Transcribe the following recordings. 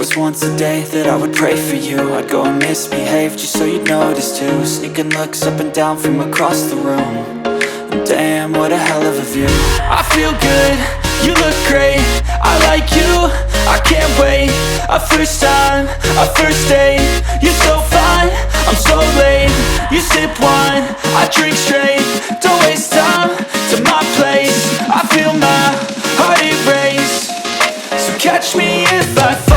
was once a day that I would pray for you. I'd go and misbehave just so you'd notice too. Sneaking looks up and down from across the room. And damn, what a hell of a view. I feel good, you look great, I like you, I can't wait. A first time, a first date, you're so fine, I'm so late. You sip wine, I drink straight. Don't waste time to my place. I feel my heart erase. So catch me if I fall.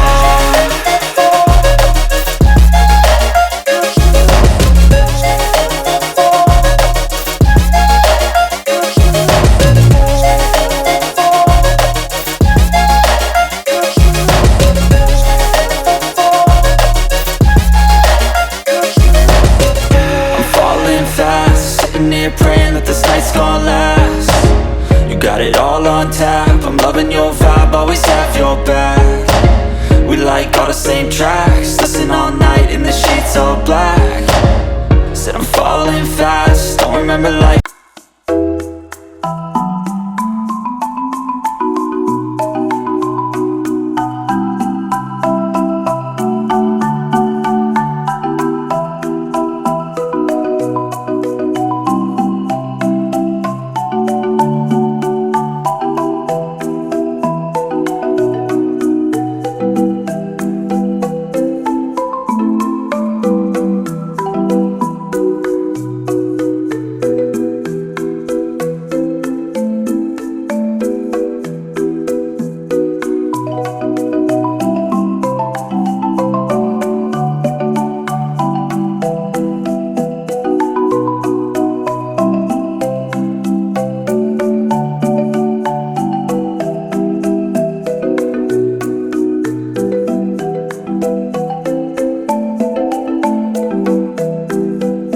Praying that this night's gonna last. You got it all on tap, I'm loving your vibe, always have your back. We like all the same tracks, listen all night in the sheets all black. Said I'm falling fast, don't remember like